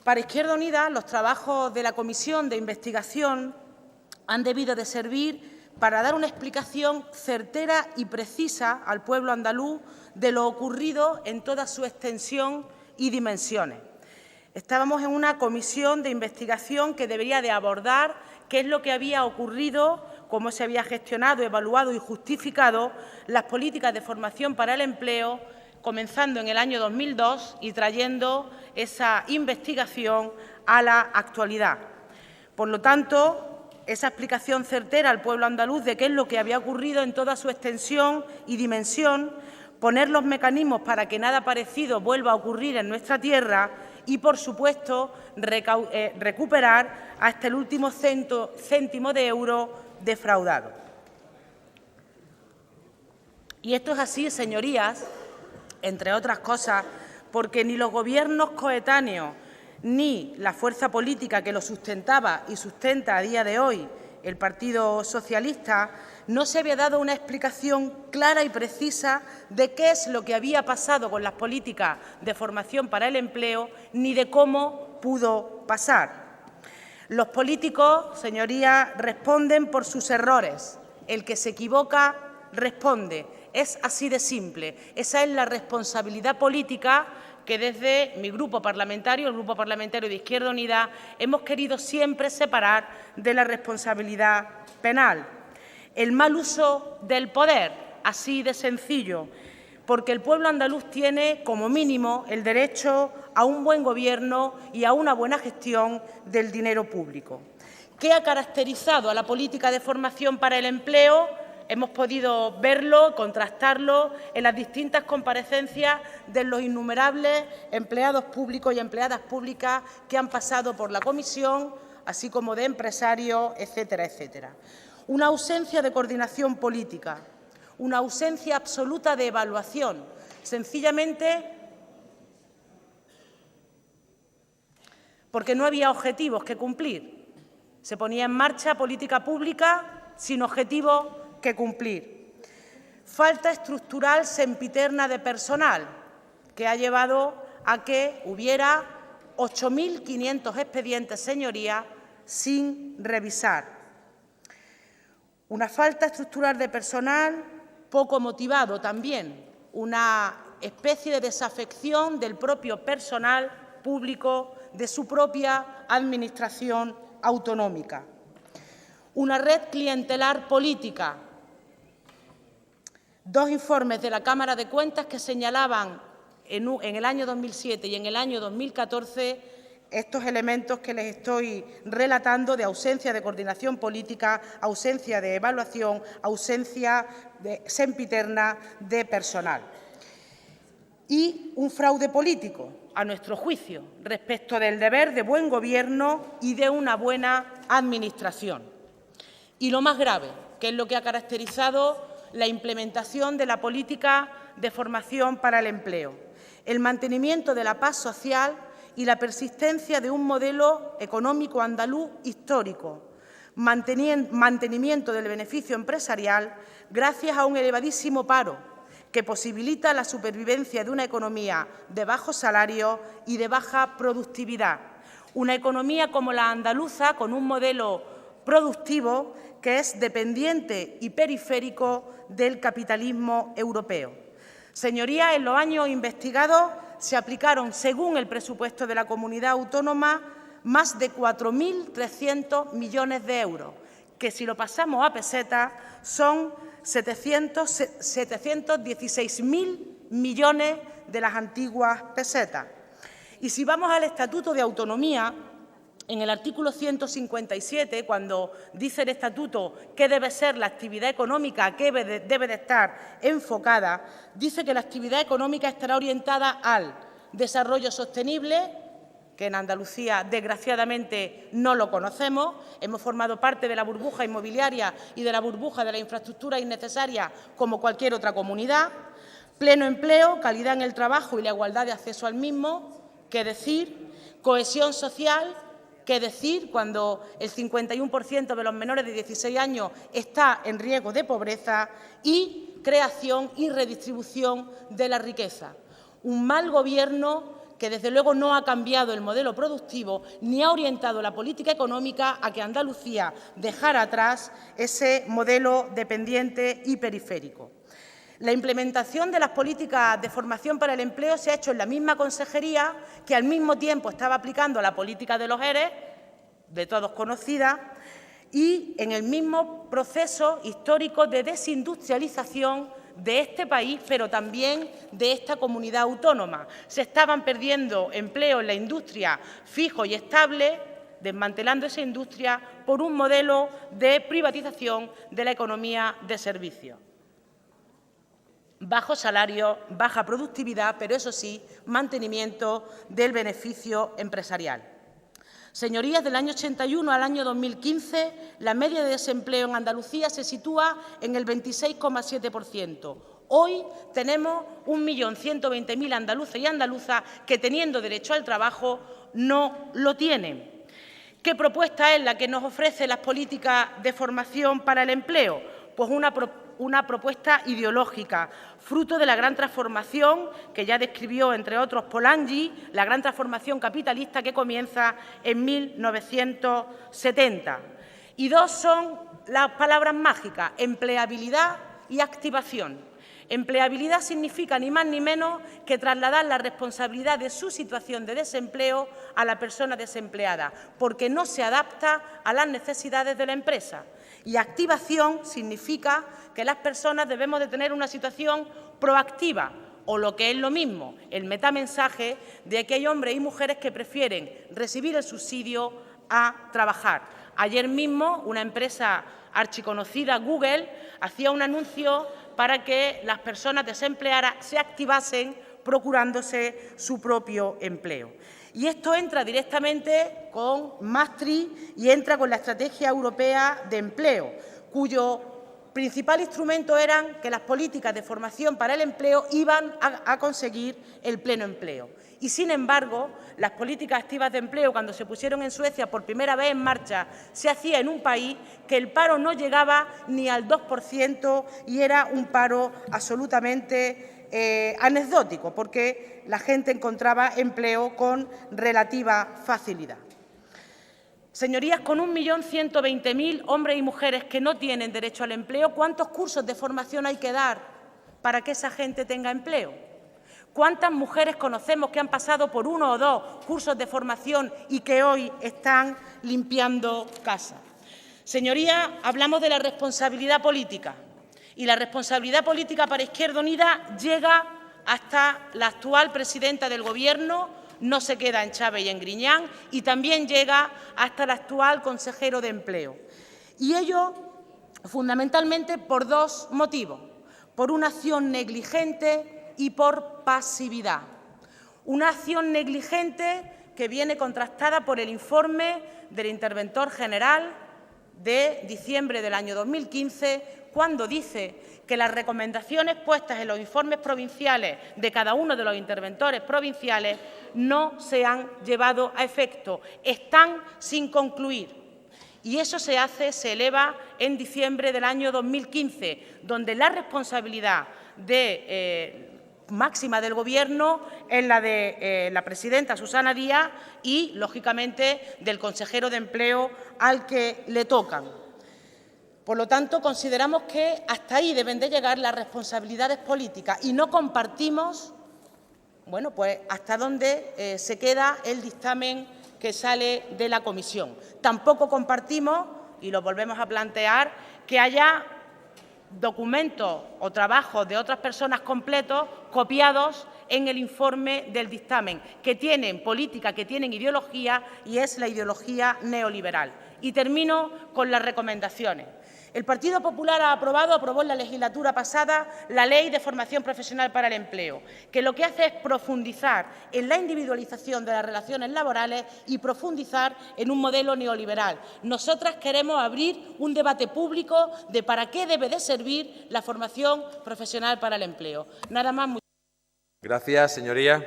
Para Izquierda Unida, los trabajos de la Comisión de Investigación han debido de servir para dar una explicación certera y precisa al pueblo andaluz de lo ocurrido en toda su extensión y dimensiones. Estábamos en una comisión de investigación que debería de abordar qué es lo que había ocurrido, cómo se había gestionado, evaluado y justificado las políticas de formación para el empleo, comenzando en el año 2002 y trayendo esa investigación a la actualidad. Por lo tanto, esa explicación certera al pueblo andaluz de qué es lo que había ocurrido en toda su extensión y dimensión, poner los mecanismos para que nada parecido vuelva a ocurrir en nuestra tierra y, por supuesto, recuperar hasta el último céntimo de euro defraudado. Y esto es así, señorías, entre otras cosas, porque ni los gobiernos coetáneos ni la fuerza política que lo sustentaba y sustenta a día de hoy, el Partido Socialista, no se había dado una explicación clara y precisa de qué es lo que había pasado con las políticas de formación para el empleo ni de cómo pudo pasar. Los políticos, señorías, responden por sus errores. El que se equivoca responde. Es así de simple. Esa es la responsabilidad política que desde mi grupo parlamentario, el Grupo Parlamentario de Izquierda Unida, hemos querido siempre separar de la responsabilidad penal. El mal uso del poder, así de sencillo, porque el pueblo andaluz tiene, como mínimo, el derecho a un buen gobierno y a una buena gestión del dinero público. ¿Qué ha caracterizado a la política de formación para el empleo? Hemos podido verlo, contrastarlo en las distintas comparecencias de los innumerables empleados públicos y empleadas públicas que han pasado por la comisión, así como de empresarios, etcétera, etcétera. Una ausencia de coordinación política, una ausencia absoluta de evaluación, sencillamente porque no había objetivos que cumplir. Se ponía en marcha política pública sin objetivos que cumplir. Falta estructural sempiterna de personal, que ha llevado a que hubiera 8.500 expedientes, señorías, sin revisar. Una falta estructural de personal poco motivado también, una especie de desafección del propio personal público de su propia administración autonómica. Una red clientelar política. Dos informes de la Cámara de Cuentas que señalaban en el año 2007 y en el año 2014 estos elementos que les estoy relatando de ausencia de coordinación política, ausencia de evaluación, ausencia sempiterna de personal. Y un fraude político, a nuestro juicio, respecto del deber de buen gobierno y de una buena administración. Y lo más grave, que es lo que ha caracterizado la implementación de la política de formación para el empleo, el mantenimiento de la paz social y la persistencia de un modelo económico andaluz histórico, mantenimiento del beneficio empresarial gracias a un elevadísimo paro que posibilita la supervivencia de una economía de bajos salarios y de baja productividad, una economía como la andaluza con un modelo productivo que es dependiente y periférico del capitalismo europeo. Señorías, en los años investigados se aplicaron, según el presupuesto de la comunidad autónoma, más de 4.300 millones de euros, que si lo pasamos a pesetas son 716.000 millones de las antiguas pesetas. Y si vamos al Estatuto de Autonomía, en el artículo 157, cuando dice el Estatuto qué debe ser la actividad económica, a qué debe de estar enfocada, dice que la actividad económica estará orientada al desarrollo sostenible, que en Andalucía, desgraciadamente, no lo conocemos. Hemos formado parte de la burbuja inmobiliaria y de la burbuja de la infraestructura innecesaria como cualquier otra comunidad. Pleno empleo, calidad en el trabajo y la igualdad de acceso al mismo. ¿Qué decir? Cohesión social. ¿Qué decir cuando el 51% de los menores de 16 años está en riesgo de pobreza? Y creación y redistribución de la riqueza. Un mal gobierno que desde luego no ha cambiado el modelo productivo ni ha orientado la política económica a que Andalucía dejara atrás ese modelo dependiente y periférico. La implementación de las políticas de formación para el empleo se ha hecho en la misma consejería que al mismo tiempo estaba aplicando la política de los ERE, de todos conocida, y en el mismo proceso histórico de desindustrialización de este país, pero también de esta comunidad autónoma. Se estaban perdiendo empleo en la industria fijo y estable, desmantelando esa industria por un modelo de privatización de la economía de servicios. Bajo salario, baja productividad, pero eso sí, mantenimiento del beneficio empresarial. Señorías, del año 81 al año 2015, la media de desempleo en Andalucía se sitúa en el 26,7%. Hoy tenemos 1.120.000 andaluces y andaluzas que, teniendo derecho al trabajo, no lo tienen. ¿Qué propuesta es la que nos ofrece las políticas de formación para el empleo? Pues una propuesta ideológica, fruto de la gran transformación que ya describió, entre otros, Polanyi, la gran transformación capitalista que comienza en 1970. Y dos son las palabras mágicas: empleabilidad y activación. Empleabilidad significa ni más ni menos que trasladar la responsabilidad de su situación de desempleo a la persona desempleada, porque no se adapta a las necesidades de la empresa. Y activación significa que las personas debemos de tener una situación proactiva, o lo que es lo mismo, el metamensaje de que hay hombres y mujeres que prefieren recibir el subsidio a trabajar. Ayer mismo una empresa archiconocida, Google, hacía un anuncio para que las personas desempleadas se activasen procurándose su propio empleo. Y esto entra directamente con Maastricht y entra con la Estrategia Europea de Empleo, cuyo principal instrumento eran que las políticas de formación para el empleo iban a conseguir el pleno empleo. Y, sin embargo, las políticas activas de empleo, cuando se pusieron en Suecia por primera vez en marcha, se hacía en un país que el paro no llegaba ni al 2% y era un paro absolutamente anecdótico, porque la gente encontraba empleo con relativa facilidad. Señorías, con 1.120.000 hombres y mujeres que no tienen derecho al empleo, ¿cuántos cursos de formación hay que dar para que esa gente tenga empleo? ¿Cuántas mujeres conocemos que han pasado por 1 o 2 cursos de formación y que hoy están limpiando casas? Señorías, hablamos de la responsabilidad política, y la responsabilidad política para Izquierda Unida llega hasta la actual presidenta del Gobierno, no se queda en Chávez y en Griñán, y también llega hasta el actual consejero de Empleo. Y ello fundamentalmente por dos motivos: por una acción negligente y por pasividad. Una acción negligente que viene contrastada por el informe del Interventor General de diciembre del año 2015, cuando dice que las recomendaciones puestas en los informes provinciales de cada uno de los interventores provinciales no se han llevado a efecto, están sin concluir. Y eso se eleva en diciembre del año 2015, donde la responsabilidad máxima del Gobierno es la de la presidenta Susana Díaz y, lógicamente, del consejero de Empleo al que le tocan. Por lo tanto, consideramos que hasta ahí deben de llegar las responsabilidades políticas y no compartimos, bueno, pues hasta dónde se queda el dictamen que sale de la comisión. Tampoco compartimos, y lo volvemos a plantear, que haya documentos o trabajos de otras personas completos copiados en el informe del dictamen, que tienen política, que tienen ideología, y es la ideología neoliberal. Y termino con las recomendaciones. El Partido Popular aprobó en la legislatura pasada la Ley de Formación Profesional para el Empleo, que lo que hace es profundizar en la individualización de las relaciones laborales y profundizar en un modelo neoliberal. Nosotras queremos abrir un debate público de para qué debe de servir la formación profesional para el empleo. Nada más. Gracias, señoría.